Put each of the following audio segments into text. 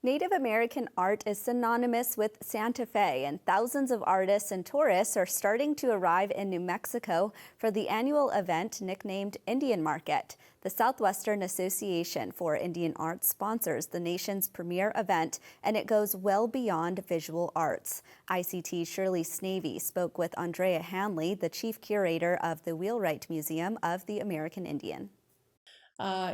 Native American art is synonymous with Santa Fe, and thousands of artists and tourists are starting to arrive in New Mexico for the annual event nicknamed Indian Market. The Southwestern Association for Indian Arts sponsors the nation's premier event, and it goes well beyond visual arts. ICT Shirley Snavy spoke with Andrea Hanley, the chief curator of the Wheelwright Museum of the American Indian.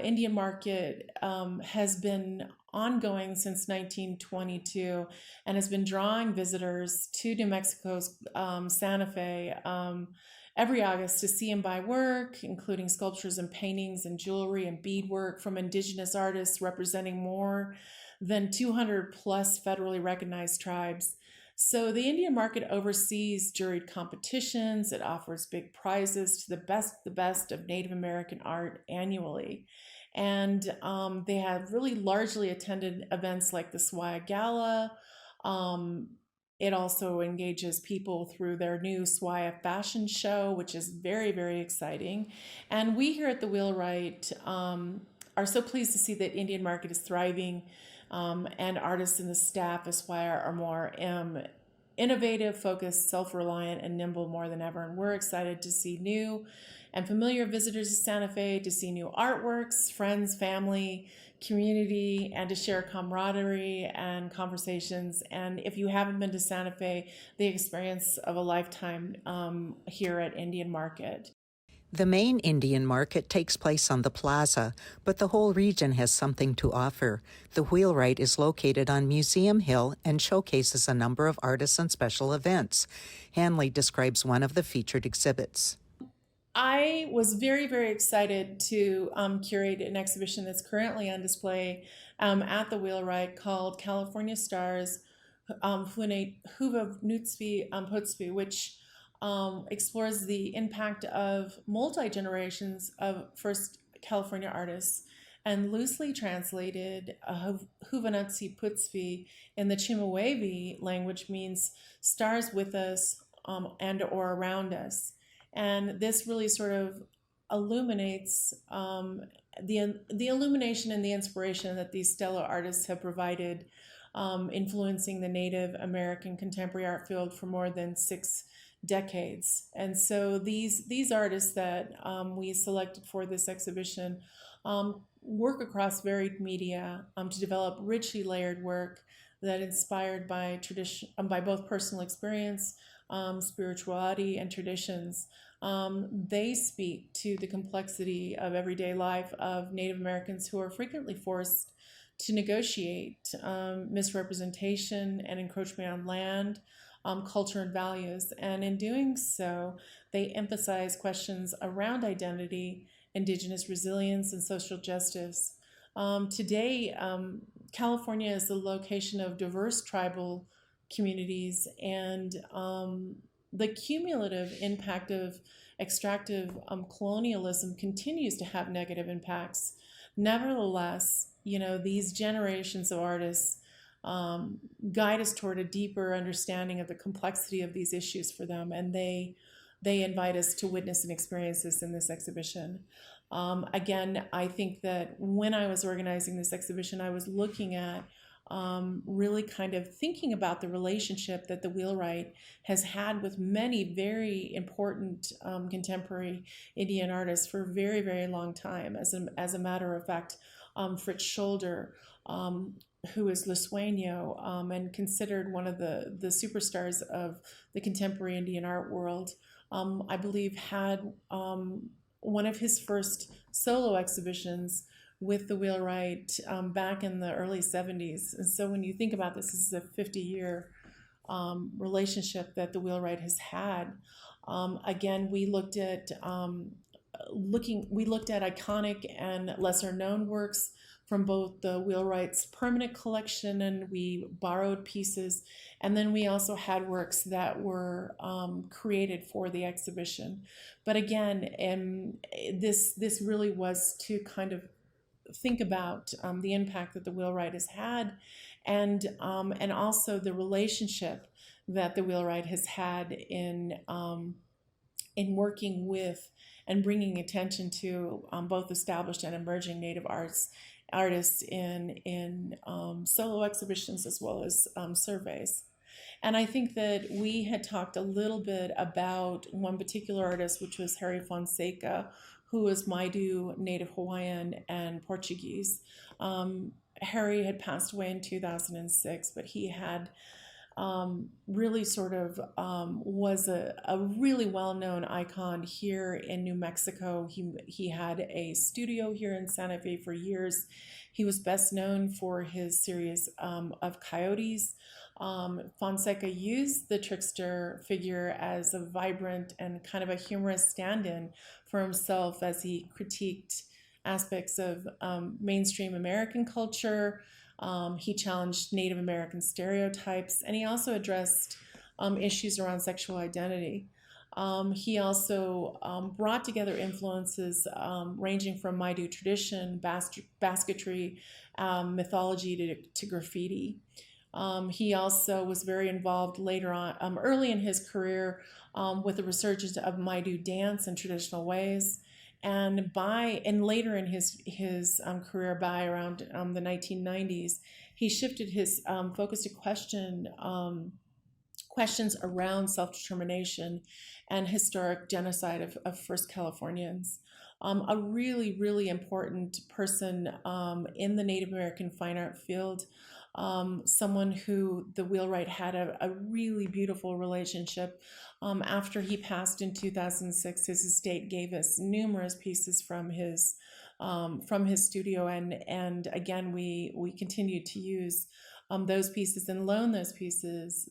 Indian Market has been ongoing since 1922 and has been drawing visitors to New Mexico's Santa Fe every August to see and buy work, including sculptures and paintings and jewelry and beadwork from Indigenous artists representing more than 200 plus federally recognized tribes. So the Indian Market oversees juried competitions. It offers big prizes to the best of Native American art annually. And they have really largely attended events like the SWIA Gala. It also engages people through their new SWIA fashion show, which is very, very exciting. And we here at the Wheelwright are so pleased to see that Indian Market is thriving. And artists and the staff at SWIA are more innovative, focused, self-reliant, and nimble more than ever. And we're excited to see new and familiar visitors to Santa Fe, to see new artworks, friends, family, community, and to share camaraderie and conversations. And if you haven't been to Santa Fe, the experience of a lifetime here at Indian Market. The main Indian Market takes place on the plaza, but the whole region has something to offer. The Wheelwright is located on Museum Hill and showcases a number of artists and special events. Hanley describes one of the featured exhibits. I was very, very excited to curate an exhibition that's currently on display at the Wheelwright called California Stars, Huva Nutsvi Putsvi, which explores the impact of multi-generations of first California artists, and loosely translated Huvanatsi Putsvi in the Chemehuevi language means stars with us and or around us. And this really sort of illuminates the illumination and the inspiration that these stellar artists have provided, influencing the Native American contemporary art field for more than 6 decades. And so these artists that we selected for this exhibition work across varied media to develop richly layered work that inspired by tradition, by both personal experience, spirituality, and traditions. They speak to the complexity of everyday life of Native Americans who are frequently forced to negotiate misrepresentation and encroachment on land, culture, and values. And in doing so, they emphasize questions around identity, Indigenous resilience, and social justice. Today, California is the location of diverse tribal communities, and the cumulative impact of extractive colonialism continues to have negative impacts. Nevertheless, these generations of artists guide us toward a deeper understanding of the complexity of these issues for them, and they invite us to witness and experience this in this exhibition. Again, I think that when I was organizing this exhibition, I was looking at really kind of thinking about the relationship that the Wheelwright has had with many very important contemporary Indian artists for a very, very long time. As a matter of fact, Fritz Scholder, who is Lisueño and considered one of the superstars of the contemporary Indian art world, I believe had one of his first solo exhibitions with the Wheelwright back in the early 70s. And so when you think about this is a 50-year relationship that the Wheelwright has had. Again, we looked at iconic and lesser known works from both the Wheelwright's permanent collection, and we borrowed pieces, and then we also had works that were created for the exhibition. But again, this really was to kind of think about the impact that the Wheelwright has had, and also the relationship that the Wheelwright has had in working with and bringing attention to both established and emerging Native arts artists in solo exhibitions as well as surveys. And I think that we had talked a little bit about one particular artist, which was Harry Fonseca, who was Maidu, Native Hawaiian, and Portuguese. Harry had passed away in 2006, but he had really sort of was a really well-known icon here in New Mexico. He had a studio here in Santa Fe for years. He was best known for his series of coyotes. Fonseca used the trickster figure as a vibrant and kind of a humorous stand-in for himself as he critiqued aspects of mainstream American culture. He challenged Native American stereotypes, and he also addressed issues around sexual identity. He also brought together influences ranging from Maidu tradition, basketry, mythology to graffiti. He also was very involved later on, early in his career, with the resurgence of Maidu dance in traditional ways. And later in his career, by around the 1990s, he shifted his focus to questions around self-determination and historic genocide of First Californians. A really, really important person in the Native American fine art field. Someone who the wheelwright had a really beautiful relationship. After he passed in 2006, his estate gave us numerous pieces from his studio, and again we continued to use those pieces and loan those pieces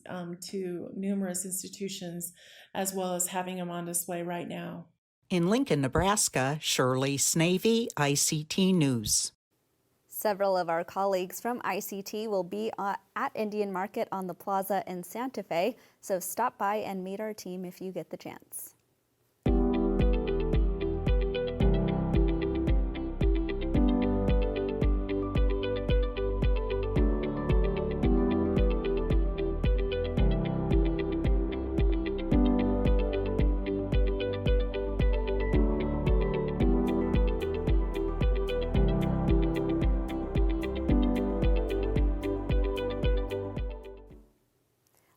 to numerous institutions, as well as having them on display right now. In Lincoln, Nebraska, Shirley Snavy, ICT News. Several of our colleagues from ICT will be at Indian Market on the Plaza in Santa Fe, so stop by and meet our team if you get the chance.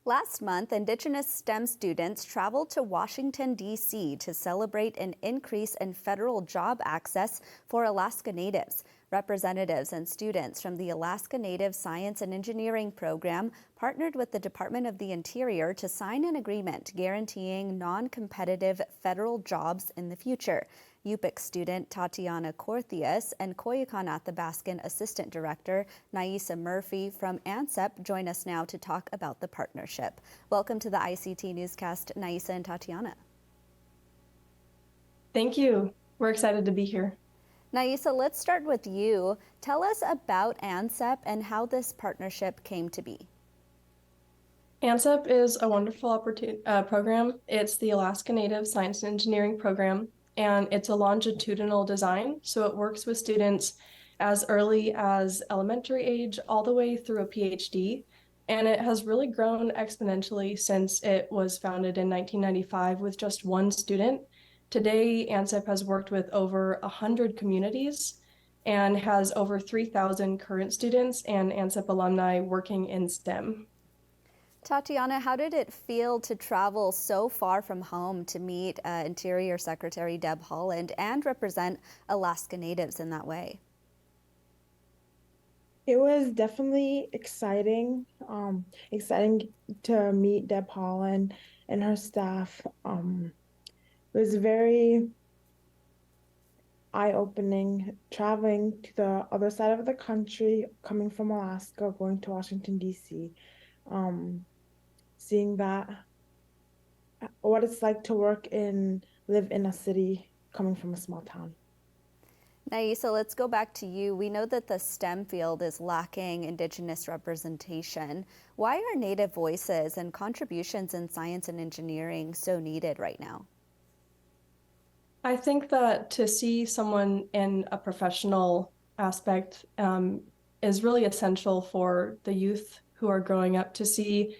Last month, Indigenous STEM students traveled to Washington, D.C. to celebrate an increase in federal job access for Alaska Natives. Representatives and students from the Alaska Native Science and Engineering Program partnered with the Department of the Interior to sign an agreement guaranteeing non-competitive federal jobs in the future. UPIC student Tatiana Corthias and Koyukon Athabaskan Assistant Director Naisa Murphy from ANSEP join us now to talk about the partnership. Welcome to the ICT Newscast, Naisa and Tatiana. Thank you. We're excited to be here. Naisa, let's start with you. Tell us about ANSEP and how this partnership came to be. ANSEP is a wonderful program. It's the Alaska Native Science and Engineering Program, and it's a longitudinal design. So it works with students as early as elementary age all the way through a PhD. And it has really grown exponentially since it was founded in 1995 with just one student. Today, ANSEP has worked with over 100 communities and has over 3,000 current students and ANSEP alumni working in STEM. Tatiana, how did it feel to travel so far from home to meet Interior Secretary Deb Haaland and represent Alaska Natives in that way? It was definitely exciting. Exciting to meet Deb Haaland and her staff. It was very eye-opening traveling to the other side of the country, coming from Alaska, going to Washington, D.C., seeing that, what it's like to live in a city, coming from a small town. Naisa, let's go back to you. We know that the STEM field is lacking Indigenous representation. Why are Native voices and contributions in science and engineering so needed right now? I think that to see someone in a professional aspect is really essential for the youth who are growing up to see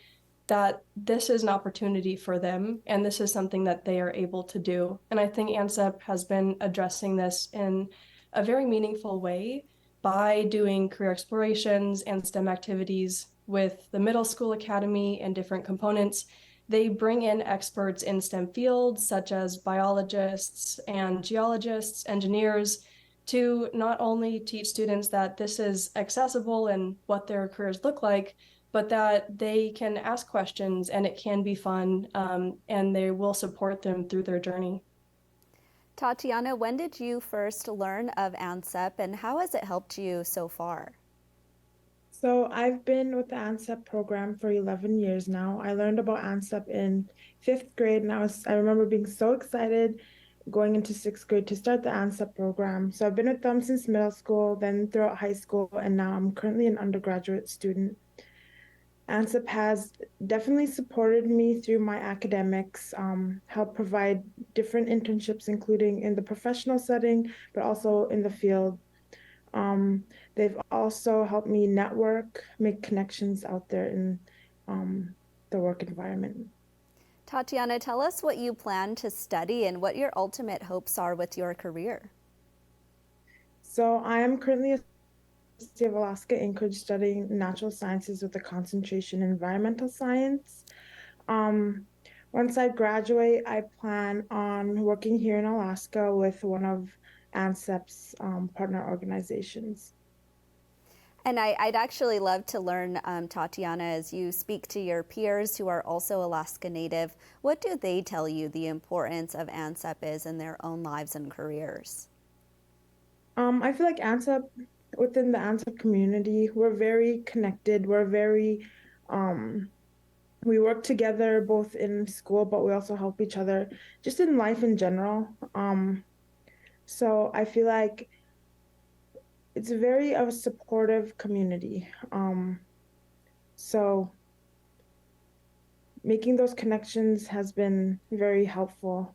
that this is an opportunity for them and this is something that they are able to do. And I think ANSEP has been addressing this in a very meaningful way by doing career explorations and STEM activities with the middle school academy and different components, they bring in experts in STEM fields such as biologists and geologists, engineers, to not only teach students that this is accessible and what their careers look like, but that they can ask questions and it can be fun, and they will support them through their journey. Tatiana, when did you first learn of ANSEP and how has it helped you so far? So I've been with the ANSEP program for 11 years now. I learned about ANSEP in 5th grade, and I remember being so excited going into 6th grade to start the ANSEP program. So I've been with them since middle school, then throughout high school, and now I'm currently an undergraduate student. ANSEP has definitely supported me through my academics, helped provide different internships, including in the professional setting, but also in the field. They've also helped me network, make connections out there in the work environment. Tatiana, tell us what you plan to study and what your ultimate hopes are with your career. So I am currently a University of Alaska Anchorage studying natural sciences with a concentration in environmental science. Um, Once I graduate, I plan on working here in Alaska with one of ANSEP's partner organizations. And I'd actually love to learn, Tatiana, as you speak to your peers who are also Alaska Native, what do they tell you the importance of ANSEP is in their own lives and careers? I feel like within the ANSEP community, we're very connected. We work together both in school, but we also help each other just in life in general. So I feel like it's a supportive community. So making those connections has been very helpful.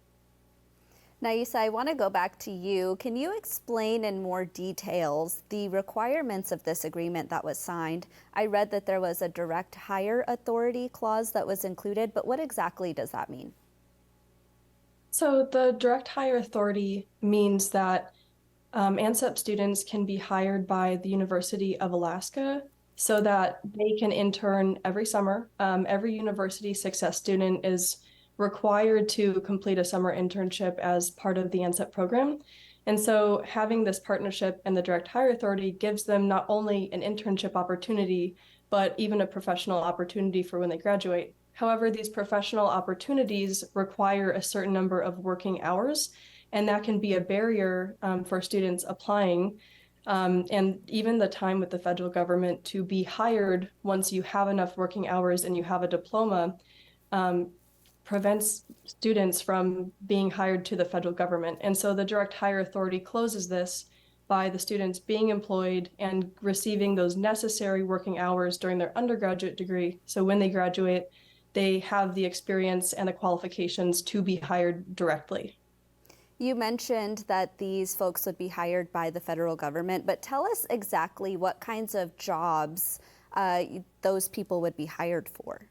Naisa, I want to go back to you. Can you explain in more details the requirements of this agreement that was signed? I read that there was a direct hire authority clause that was included, but what exactly does that mean? So the direct hire authority means that ANSEP students can be hired by the University of Alaska so that they can intern every summer. Every university success student is required to complete a summer internship as part of the ANSEP program. And so having this partnership and the direct hire authority gives them not only an internship opportunity, but even a professional opportunity for when they graduate. However, these professional opportunities require a certain number of working hours, and that can be a barrier for students applying. And even the time with the federal government to be hired once you have enough working hours and you have a diploma prevents students from being hired to the federal government. And so the direct hire authority closes this by the students being employed and receiving those necessary working hours during their undergraduate degree. So when they graduate, they have the experience and the qualifications to be hired directly. You mentioned that these folks would be hired by the federal government, but tell us exactly what kinds of jobs those people would be hired for.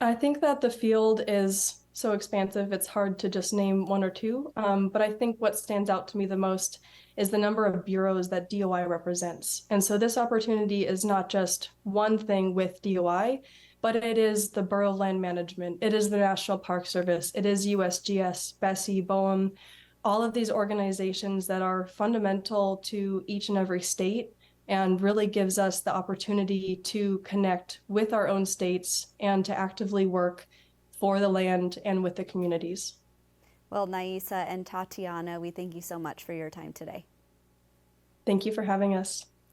I think that the field is so expansive, it's hard to just name one or two. But I think what stands out to me the most is the number of bureaus that DOI represents. And so this opportunity is not just one thing with DOI, but it is the Bureau of Land Management, it is the National Park Service, it is USGS, BSEE, BOEM, all of these organizations that are fundamental to each and every state and really gives us the opportunity to connect with our own states and to actively work for the land and with the communities. Well, Naisa and Tatiana, we thank you so much for your time today. Thank you for having us.